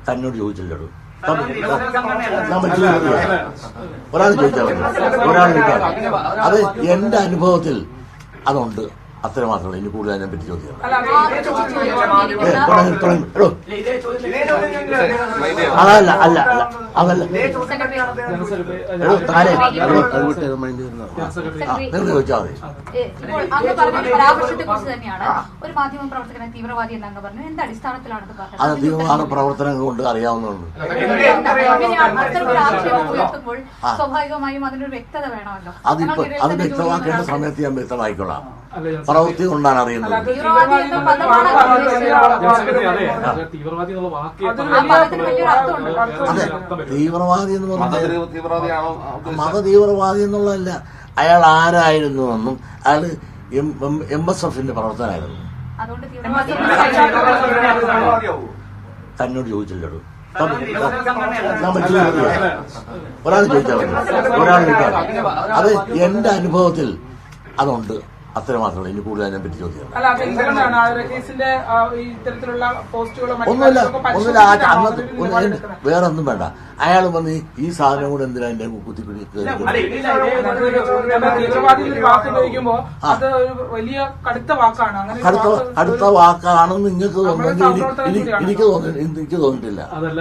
തന്നോട് ചോദിച്ചില്ലടോ. ഒരാൾ ചോദിച്ചാൽ ഒരാൾ ചോദിച്ചാൽ അത് എന്റെ അനുഭവത്തിൽ അതുണ്ട്, അത്ര മാത്രമല്ല. ഇനി കൂടുതൽ അതിനെ പറ്റി ചോദിക്കണം. അതല്ല അല്ല അല്ല അതല്ല നിങ്ങൾ ചോദിച്ചാൽ മതി. അത് തീവ്രവാദ പ്രവർത്തനങ്ങൾ കൊണ്ട് അറിയാവുന്നതുണ്ട്. അത് വ്യക്തമാക്കേണ്ട സമയത്ത് ഞാൻ വ്യക്തമായിക്കൊള്ളാം. പ്രവൃത്തി കൊണ്ടാണ് അറിയുന്നത്. അതെ, തീവ്രവാദി എന്ന് പറഞ്ഞാൽ മതതീവ്രവാദി എന്നുള്ളതല്ല. അയാൾ ആരായിരുന്നു എന്നും അയാൾ MSF പ്രവർത്തനായിരുന്നു. തന്നോട് ചോദിച്ചില്ലടോ. ഒരാൾ ചോദിച്ചാൽ ഒരാൾ ചോദിച്ചാൽ അത് എന്റെ അനുഭവത്തിൽ അതുണ്ട്, അത്ര മാത്രമല്ല. ഇനി കൂടുതൽ അതിനെ പറ്റി ചോദിക്കണം. ഒന്നുമില്ല വേറെ ഒന്നും വേണ്ട. അയാൾ വന്ന് ഈ സാധനം കൂടെ എന്തിനാ എന്റെ കുത്തിപ്പിടി അടുത്ത വാക്കാണെന്ന് നിങ്ങൾക്ക് എനിക്ക് തോന്നിയിട്ടില്ല. അതല്ല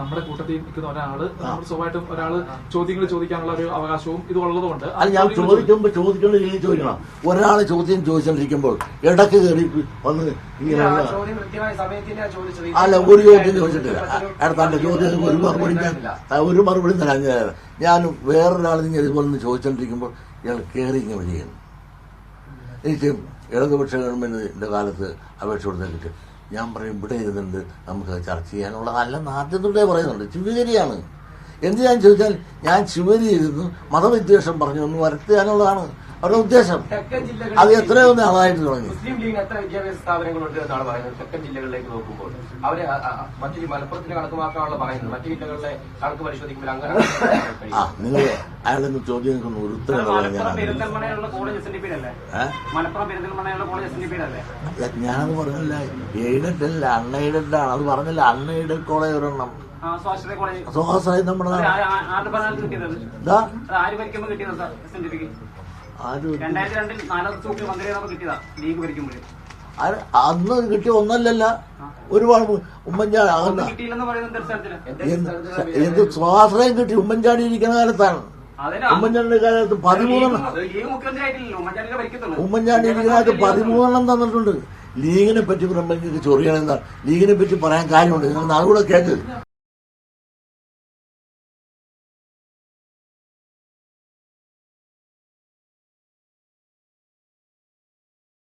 നമ്മുടെ കൂട്ടത്തിൽ നിൽക്കുന്ന ഒരാള് സ്വാഭാവികമായിട്ടും ഒരാള് ചോദ്യങ്ങൾ ചോദിക്കാനുള്ള ഒരു അവകാശവും ഇത് ഉള്ളതുകൊണ്ട് അത് ഞാൻ ചോദിക്കേണ്ട രീതിയിൽ ചോദിക്കണം. ഒരാള് ചോദ്യം ചോദിച്ചോണ്ടിരിക്കുമ്പോൾ ഇടക്ക് കയറി വന്ന് ഇങ്ങനെ അല്ല ഒരു ചോദ്യം ചോദിച്ചിട്ടില്ല. അടുത്ത ചോദ്യം ഒരു മറുപടി തരാൻ ഞാൻ വേറൊരാളിങ്ങനെ ഇതുപോലെ ചോദിച്ചോണ്ടിരിക്കുമ്പോൾ ഇയാൾ കയറി ഇങ്ങനെ വരികയാണ്. എനിക്ക് ഇടതുപക്ഷ ഗവൺമെന്റിന്റെ കാലത്ത് അപേക്ഷ കൊടുത്തിട്ട് ഞാൻ പറയും ഇവിടെ ഇരുന്നുണ്ട് നമുക്ക് ചർച്ച ചെയ്യാനുള്ള അല്ലെന്ന് ആദ്യം തൊട്ടേ പറയുന്നുണ്ട്. ശിവഗിരിയാണ്. എന്ത് ഞാൻ ചോദിച്ചാൽ ഞാൻ ശിവഗിരി ഇരുന്ന് മതവിദ്വേഷം പറഞ്ഞു ഒന്ന് വരുത്തുകയെന്നുള്ളതാണ് അവരുടെ ഉദ്ദേശം. അത് എത്രയോ നാളായിട്ട് തുടങ്ങി. മുസ്ലിം ലീഗിന് എത്ര വിദ്യാഭ്യാസ സ്ഥാപനങ്ങളുണ്ട് എന്നാണ് പറയുന്നത്. തെക്കൻ ജില്ലകളിലേക്ക് നോക്കുമ്പോൾ അവര് മറ്റു മലപ്പുറത്തിന് കണക്കുമാക്കാനുള്ള പറയുന്നത്. മറ്റു ജില്ലകളിലെ കണക്ക് പരിശോധിക്കുമ്പോൾ അങ്ങനെ നിങ്ങൾ അയാളൊന്ന് ചോദ്യങ്ങൾക്കൊന്ന് ഉത്തരം ഞാനത് പറഞ്ഞില്ല. എയ്ഡഡ് അല്ല അൺഎയ്ഡഡ് ആണ്. അത് പറഞ്ഞില്ല. അൺഎയ്ഡഡ് കോളേജ് ഒരെണ്ണം സ്വാശ്രയം നമ്മുടെ അന്ന് കിട്ടിയ ഒന്നല്ലല്ല ഒരുപാട്. ഉമ്മൻചാണ്ടി എന്ത് സ്വാശ്രയം കിട്ടി ഉമ്മൻചാണ്ടി ഇരിക്കുന്ന കാലത്താണ്. ഉമ്മൻചാണ്ടിയുടെ കാലത്ത് 13 ഉമ്മൻചാണ്ടി ഇരിക്കുന്ന കാലത്ത് 13 തന്നിട്ടുണ്ട്. ലീഗിനെ പറ്റി പറയുമ്പോൾ ചൊറിയണെന്താ ലീഗിനെ പറ്റി പറയാൻ കാര്യമുണ്ട്. നിങ്ങൾ നാളുകൂടെ കേൾക്ക്.